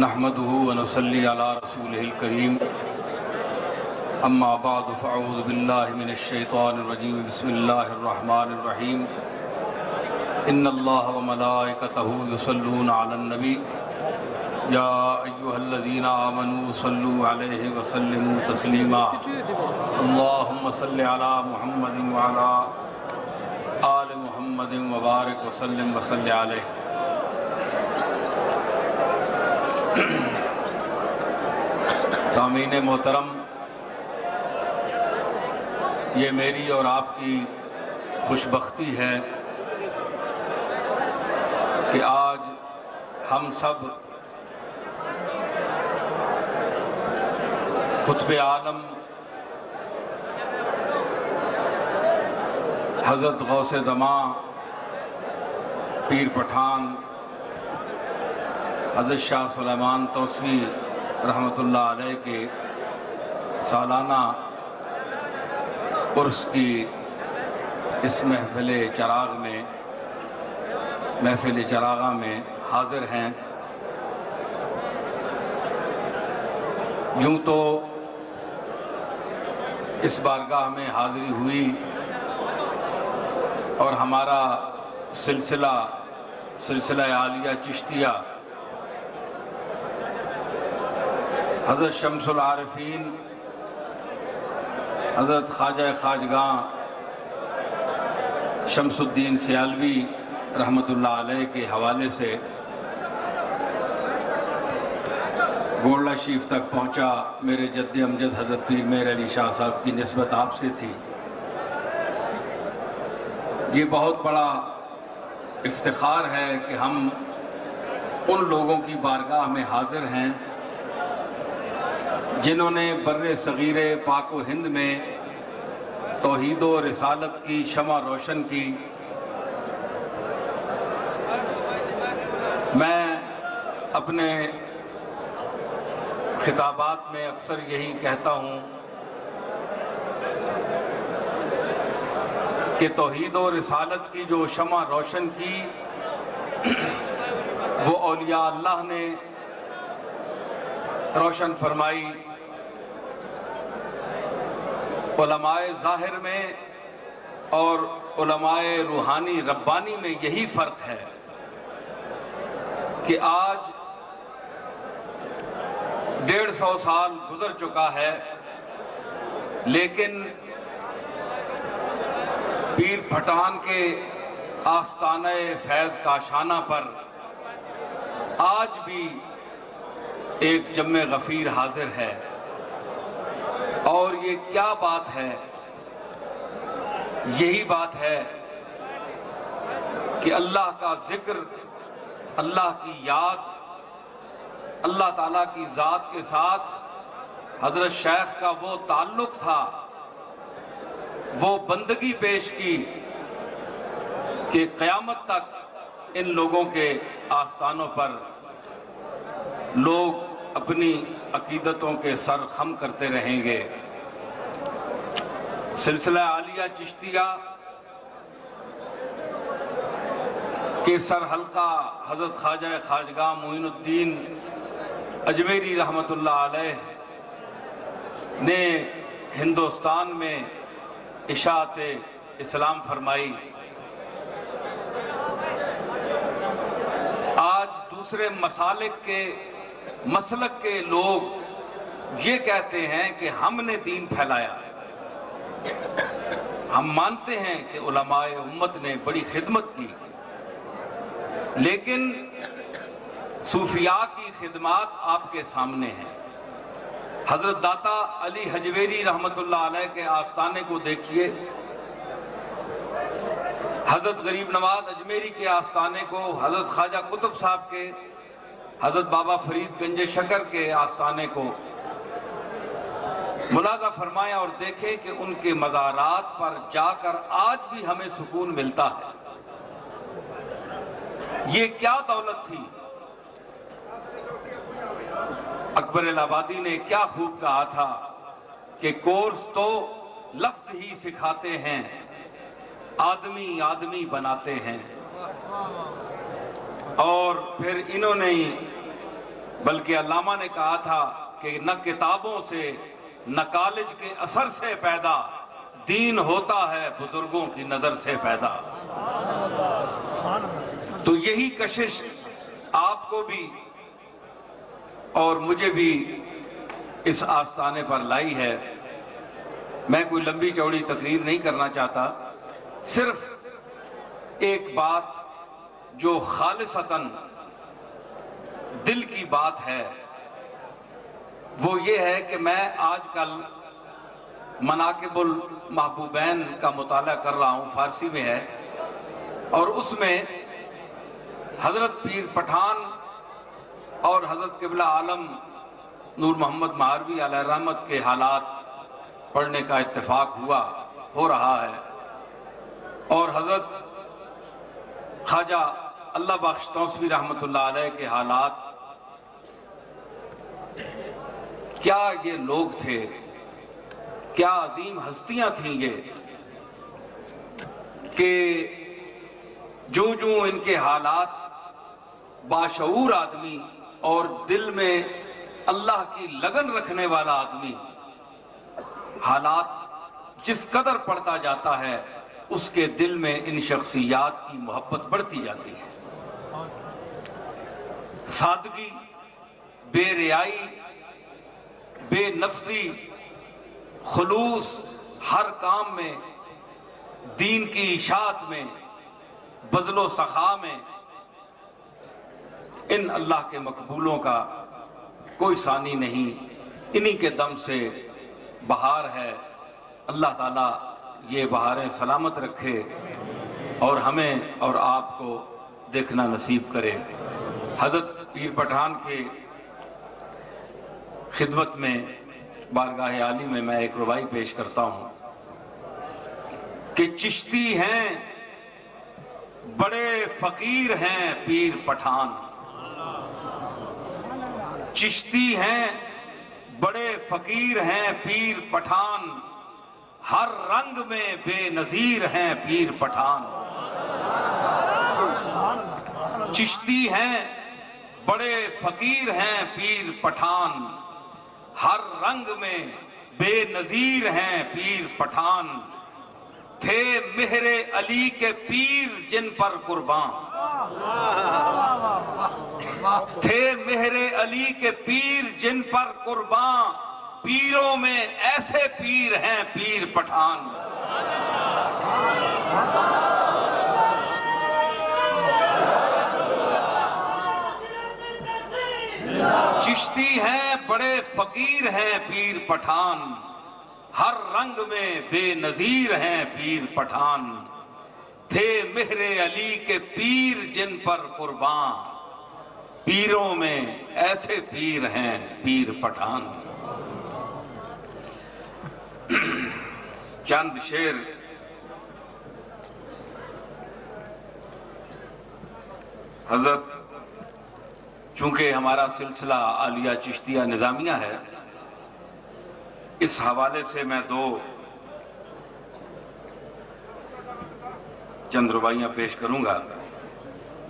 نحمده ونصلي على رسوله الكريم اما بعد فاعوذ بالله من الشيطان الرجيم بسم الله الرحمن الرحيم ان الله وملائكته يصلون على النبي يا ايها الذين امنوا صلوا عليه وسلموا تسليما اللهم صل على محمد وعلى آل محمد وبارک وسلم وصلی علیہ۔ سامعین محترم، یہ میری اور آپ کی خوش بختی ہے کہ آج ہم سب قطب عالم حضرت غوث زمان پیر پٹھان حضرت شاہ سلیمان توسوی رحمۃ اللہ علیہ کے سالانہ عرس کی اس محفل چراغاں میں حاضر ہیں۔ یوں تو اس بارگاہ میں حاضری ہوئی اور ہمارا سلسلہ عالیہ چشتیہ حضرت شمس العارفین حضرت خواجہ خواجگاں شمس الدین سیالوی رحمۃ اللہ علیہ کے حوالے سے گولڈا شریف تک پہنچا۔ میرے جد امجد حضرت پیر مہر علی شاہ صاحب کی نسبت آپ سے تھی۔ یہ بہت بڑا افتخار ہے کہ ہم ان لوگوں کی بارگاہ میں حاضر ہیں جنہوں نے بر صغیر پاک و ہند میں توحید و رسالت کی شمع روشن کی۔ میں اپنے خطابات میں اکثر یہی کہتا ہوں کہ توحید و رسالت کی جو شمع روشن کی وہ اولیاء اللہ نے روشن فرمائی۔ علماء ظاہر میں اور علماء روحانی ربانی میں یہی فرق ہے کہ آج 150 سال گزر چکا ہے، لیکن پیر پٹھان کے آستانہ فیض کاشانہ پر آج بھی ایک جم غفیر حاضر ہے۔ اور یہ کیا بات ہے؟ یہی بات ہے کہ اللہ کا ذکر، اللہ کی یاد، اللہ تعالیٰ کی ذات کے ساتھ حضرت شیخ کا وہ تعلق تھا، وہ بندگی پیش کی کہ قیامت تک ان لوگوں کے آستانوں پر لوگ اپنی عقیدتوں کے سر خم کرتے رہیں گے۔ سلسلہ عالیہ چشتیہ کے سر حلقہ حضرت خواجہ خواجگاں معین الدین اجمیری رحمۃ اللہ علیہ نے ہندوستان میں اشاعت اسلام فرمائی۔ آج دوسرے مسلک کے لوگ یہ کہتے ہیں کہ ہم نے دین پھیلایا۔ ہم مانتے ہیں کہ علماء امت نے بڑی خدمت کی، لیکن صوفیاء کی خدمات آپ کے سامنے ہیں۔ حضرت داتا علی حجویری رحمۃ اللہ علیہ کے آستانے کو دیکھیے، حضرت غریب نواز اجمیری کے آستانے کو، حضرت خواجہ قطب صاحب کے، حضرت بابا فرید گنج شکر کے آستانے کو ملاحظہ فرمائیں اور دیکھیں کہ ان کے مزارات پر جا کر آج بھی ہمیں سکون ملتا ہے۔ یہ کیا دولت تھی؟ اکبر الہآبادی نے کیا خوب کہا تھا کہ کورس تو لفظ ہی سکھاتے ہیں، آدمی آدمی بناتے ہیں۔ اور پھر انہوں نے بلکہ علامہ نے کہا تھا کہ نہ کتابوں سے نہ کالج کے اثر سے پیدا، دین ہوتا ہے بزرگوں کی نظر سے پیدا۔ تو یہی کشش آپ کو بھی اور مجھے بھی اس آستانے پر لائی ہے۔ میں کوئی لمبی چوڑی تقریر نہیں کرنا چاہتا، صرف ایک بات جو خالصتاً دل کی بات ہے وہ یہ ہے کہ میں آج کل مناقب المحبوبین کا مطالعہ کر رہا ہوں، فارسی میں ہے، اور اس میں حضرت پیر پٹھان اور حضرت قبلہ عالم نور محمد مہاروی علیہ رحمت کے حالات پڑھنے کا اتفاق ہو رہا ہے، اور حضرت خواجہ اللہ بخش توسوی رحمت اللہ علیہ کے حالات۔ کیا یہ لوگ تھے، کیا عظیم ہستیاں تھیں یہ، کہ جو ان کے حالات باشعور آدمی اور دل میں اللہ کی لگن رکھنے والا آدمی حالات جس قدر پڑتا جاتا ہے اس کے دل میں ان شخصیات کی محبت بڑھتی جاتی ہے۔ سادگی، بے ریائی، بے نفسی، خلوص ہر کام میں، دین کی اشاعت میں، بذل و سخا میں، ان اللہ کے مقبولوں کا کوئی ثانی نہیں، انہی کے دم سے بہار ہے۔ اللہ تعالیٰ یہ بہاریں سلامت رکھے اور ہمیں اور آپ کو دیکھنا نصیب کرے۔ حضرت پیر پٹھان کی خدمت میں بارگاہ عالی میں میں ایک ربائی پیش کرتا ہوں کہ چشتی ہیں بڑے فقیر ہیں پیر پٹھان، چشتی ہیں بڑے فقیر ہیں پیر پٹھان، ہر رنگ میں بے نظیر ہیں پیر پٹھان۔ چشتی ہیں بڑے فقیر ہیں پیر پٹھان، ہر رنگ میں بے نظیر ہیں پیر پٹھان، تھے مہر علی کے پیر جن پر قربان، تھے مہر علی کے پیر جن پر قربان، پیروں میں ایسے پیر ہیں پیر پٹھان۔ چشتی ہیں بڑے فقیر ہیں پیر پٹھان، ہر رنگ میں بے نظیر ہیں پیر پٹھان، تھے مہر علی کے پیر جن پر قربان، پیروں میں ایسے پیر ہیں پیر پٹھان۔ چند شعر حضرت، چونکہ ہمارا سلسلہ عالیہ چشتیہ نظامیہ ہے، اس حوالے سے میں چند رباعیاں پیش کروں گا۔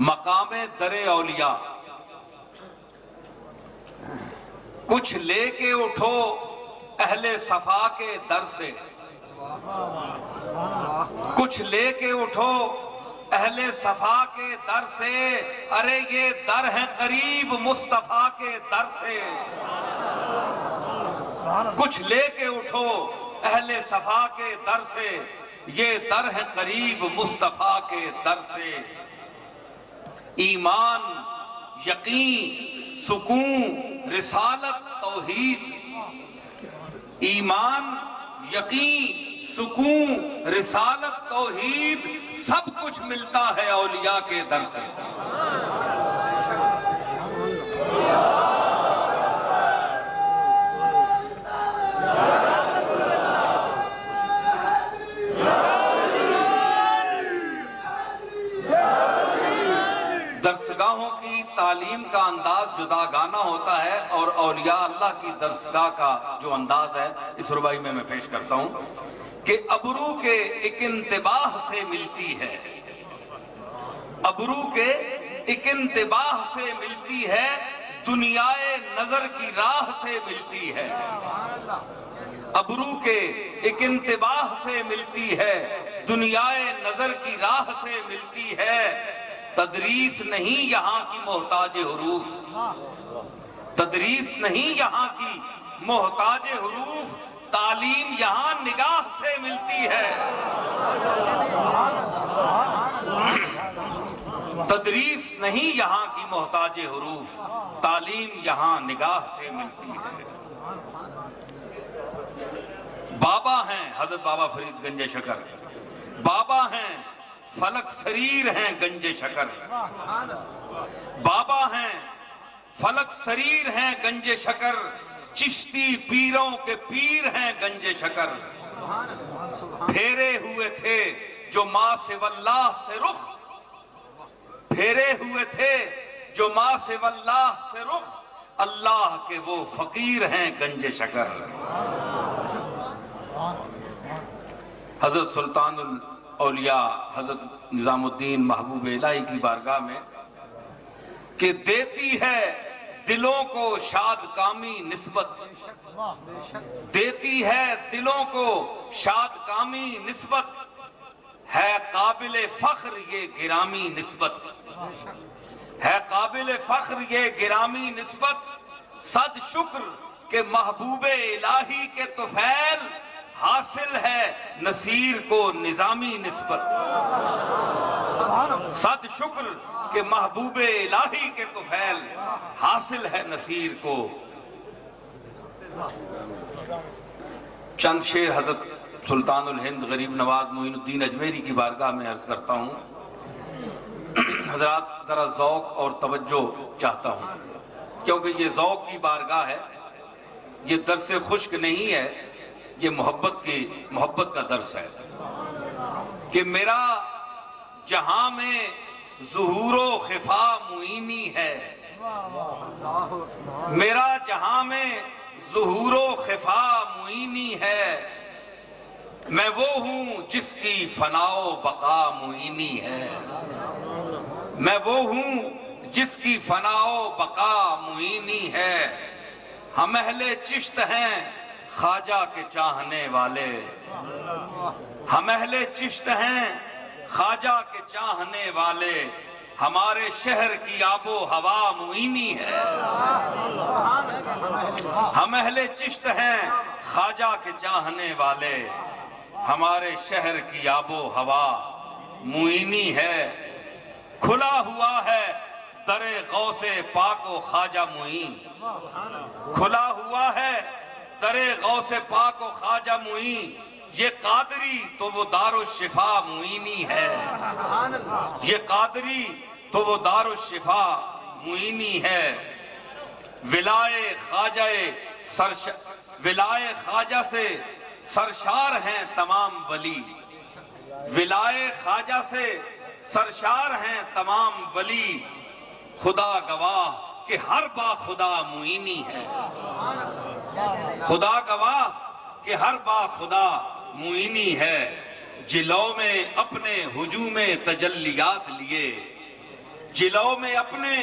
مقام در اولیاء، کچھ لے کے اٹھو اہل صفا کے در سے، کچھ لے کے اٹھو اہل صفا کے در سے، ارے یہ در ہے قریب مصطفیٰ کے در سے، کچھ لے کے اٹھو اہل صفا کے در سے، یہ در ہے قریب مصطفیٰ کے در سے، ایمان، یقین، سکون، رسالت، توحید، ایمان، یقین، سکون، رسالت، توحید، سب کچھ ملتا ہے اولیاء کے در سے۔ درسگاہوں کی تعلیم کا انداز جدا گانا ہوتا ہے، اور اولیاء اللہ کی درسگاہ کا جو انداز ہے اس ربائی میں پیش کرتا ہوں کہ ابرو کے ایک انتباہ سے ملتی ہے، ابرو کے ایک انتباہ سے ملتی ہے، دنیائے نظر کی راہ سے ملتی ہے، ابرو کے ایک انتباہ سے ملتی ہے، دنیائے نظر کی راہ سے ملتی ہے۔ تدریس نہیں یہاں کی محتاج حروف، تدریس نہیں یہاں کی محتاج حروف، تعلیم یہاں نگاہ سے ملتی ہے۔ تدریس نہیں یہاں کی محتاج حروف، تعلیم یہاں نگاہ سے ملتی ہے۔ بابا ہیں حضرت بابا فرید گنج شکر، بابا ہیں فلک سریر ہیں گنج شکر، بابا ہیں فلک سریر ہیں گنج شکر، چشتی پیروں کے پیر ہیں گنج شکر۔ پھیرے ہوئے تھے جو ماں سے واللہ سے رخ، پھیرے ہوئے تھے جو ماں سے واللہ سے رخ، اللہ کے وہ فقیر ہیں گنج شکر۔ حضرت سلطان الاولیاء حضرت نظام الدین محبوب الہی کی بارگاہ میں کہ دیتی ہے دلوں کو شاد کامی نسبت، دیتی ہے دلوں کو شاد کامی نسبت، ہے قابل فخر یہ گرامی نسبت، ہے قابل فخر یہ گرامی نسبت، صد شکر کہ محبوب الہی کے طفیل، حاصل ہے نصیر کو نظامی نسبت۔ صد شکر کہ محبوب الہی کے طفیل، حاصل ہے نصیر کو۔ چند شعر حضرت سلطان الہند غریب نواز معین الدین اجمیری کی بارگاہ میں عرض کرتا ہوں۔ حضرات ذرا ذوق اور توجہ چاہتا ہوں، کیونکہ یہ ذوق کی بارگاہ ہے، یہ درس خشک نہیں ہے، یہ محبت کا درس ہے کہ میرا جہاں میں ظہور و خفا معینی ہے، میرا جہاں میں ظہور و خفا معینی ہے، میں وہ ہوں جس کی فنا و بقا معینی ہے، میں وہ ہوں جس کی فنا و بقا معینی ہے۔ ہم اہل چشت ہیں خواجہ کے چاہنے والے، ہم اہل چشت ہیں خواجہ کے چاہنے والے، ہمارے شہر کی آب و ہوا معینی ہے۔ ہم اہل چشت ہیں خواجہ کے چاہنے والے، ہمارے شہر کی آب و ہوا معینی ہے۔ کھلا ہوا ہے در غوث پاک و خواجہ معین، کھلا ہوا ہے در غوث پاک و خواجہ معین، یہ قادری تو وہ دار الشفا معینی ہے، یہ قادری تو وہ دار الشفا معینی ہے۔ ولائے خواجہ سے سرشار ہیں تمام ولی، ولائے خواجہ سے سرشار ہیں تمام ولی، خدا گواہ کہ ہر با خدا معینی ہے، خدا گواہ کہ ہر با خدا معینی ہے۔ جلو میں اپنے ہجوم تجلیات لیے، جلو میں اپنے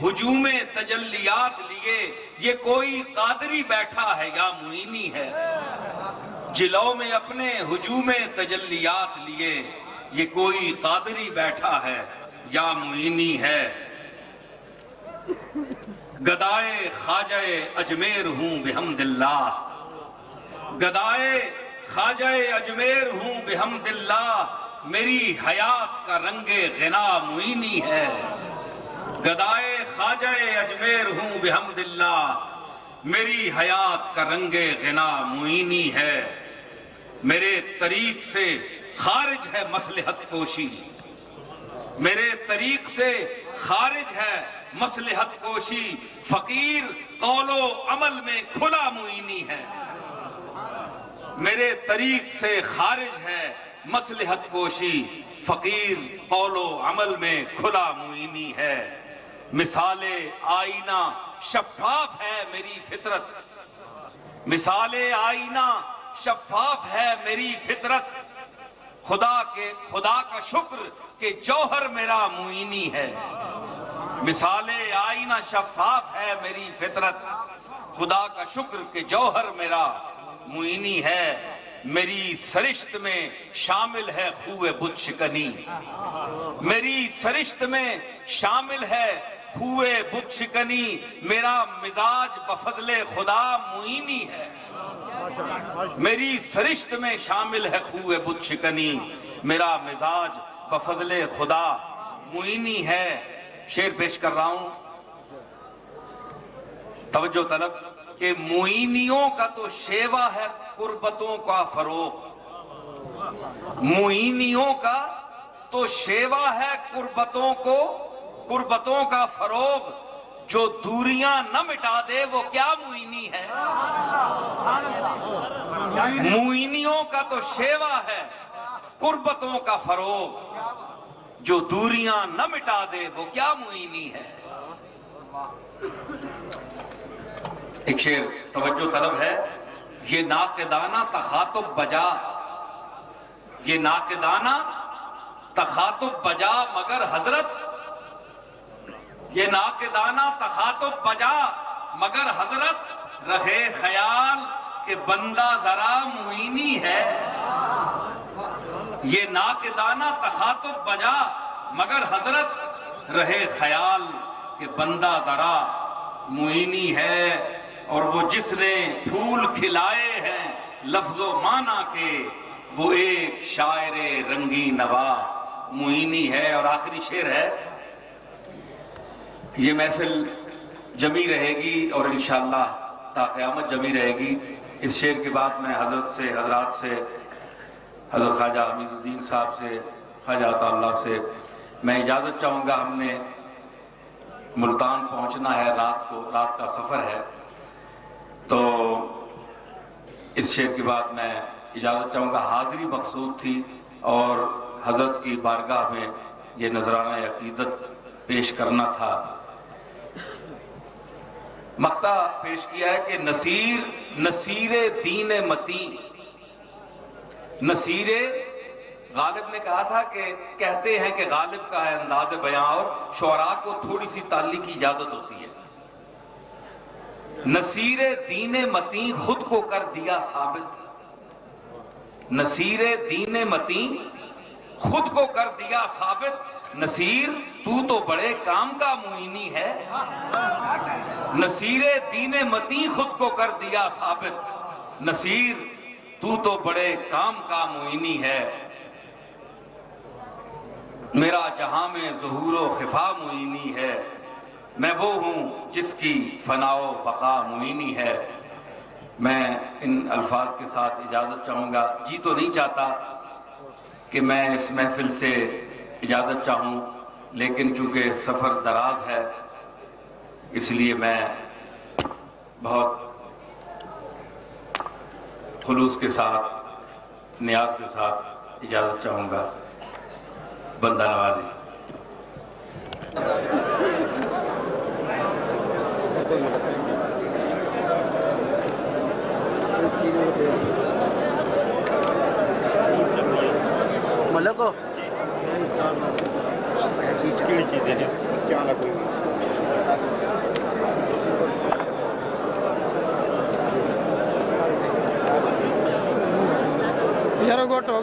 ہجوم تجلیات لیے، یہ کوئی قادری بیٹھا ہے یا معینی ہے، جلو میں اپنے ہجوم تجلیات لیے، یہ کوئی قادری بیٹھا ہے یا معینی ہے۔ گدائے خواجہ اجمیر ہوں بحمد اللہ، گدائے خواجہ اجمیر ہوں بحمد اللہ، میری حیات کا رنگ غنا معینی ہے، گدائے خواجہ اجمیر ہوں بحمد اللہ، میری حیات کا رنگ غنا معینی ہے۔ میرے طریق سے خارج ہے مصلحت کوشی، میرے طریق سے خارج ہے مصلحت کوشی، فقیر قول و عمل میں کھلا معینی ہے، میرے طریق سے خارج ہے مصلحت کوشی، فقیر قول و عمل میں کھلا معینی ہے۔ مثال آئینہ شفاف ہے میری فطرت، مثال آئینہ شفاف ہے میری فطرت، خدا کا شکر کہ جوہر میرا معینی ہے، مثال آئینہ آئینہ شفاف ہے میری فطرت، خدا کا شکر کہ جوہر میرا معینی ہے، میری سرشت میں شامل ہے خوئے بت شکنی، میری سرشت میں شامل ہے خوئے بت شکنی، میرا مزاج بفضل خدا معینی ہے، میری سرشت میں شامل ہے خوئے بت شکنی، میرا مزاج بفضل خدا معینی ہے۔ شعر پیش کر رہا ہوں، توجہ طلب، کہ معینیوں کا تو شیوا ہے قربتوں کا فروغ، معینیوں کا تو شیوا ہے قربتوں کا فروغ، جو دوریاں نہ مٹا دے وہ کیا معینی ہے، معینیوں کا تو شیوا ہے قربتوں کا فروغ، جو دوریاں نہ مٹا دے وہ کیا معینی ہے۔ ایک شعر توجہ طلب ہے، یہ ناقدانہ تخاطب بجا، یہ ناقدانہ تخاطب بجا مگر حضرت، یہ ناقدانہ تخاطب بجا مگر حضرت، رہے خیال کہ بندہ ذرا معینی ہے، یہ ناقدانہ تخاطب بجا مگر حضرت، رہے خیال کہ بندہ ذرا معینی ہے، اور وہ جس نے پھول کھلائے ہیں لفظ و معنی کے، وہ ایک شاعر رنگی نوا معینی ہے۔ اور آخری شعر ہے، یہ محفل جمی رہے گی اور انشاءاللہ تا قیامت جمی رہے گی۔ اس شعر کے بعد میں حضرات سے حضرت خواجہ حمید الدین صاحب سے، خواجہ عطا اللہ سے میں اجازت چاہوں گا۔ ہم نے ملتان پہنچنا ہے، رات کا سفر ہے، تو اس شعر کے بعد میں اجازت چاہوں گا۔ حاضری مقصود تھی اور حضرت کی بارگاہ میں یہ نذرانہ عقیدت پیش کرنا تھا۔ مقطع پیش کیا ہے کہ نصیر دین متی، نصیر غالب نے کہا تھا کہ کہتے ہیں کہ غالب کا ہے انداز بیاں اور شعراء کو تھوڑی سی تعلیق کی اجازت ہوتی ہے۔ نصیر دین متی خود کو کر دیا ثابت، نصیر دین متی خود کو کر دیا ثابت، نصیر تو تو بڑے کام کا معینی ہے، نصیر دین متی خود کو کر دیا ثابت، نصیر تو تو بڑے کام کا معینی ہے، میرا جہاں میں ظہور و خفا معینی ہے، میں وہ ہوں جس کی فنا و بقا معینی ہے۔ میں ان الفاظ کے ساتھ اجازت چاہوں گا۔ جی تو نہیں چاہتا کہ میں اس محفل سے اجازت چاہوں، لیکن چونکہ سفر دراز ہے اس لیے میں بہت خلوص کے ساتھ، نیاز کے ساتھ اجازت چاہوں گا۔ بندہ نوازی۔ ملکو یار گوٹو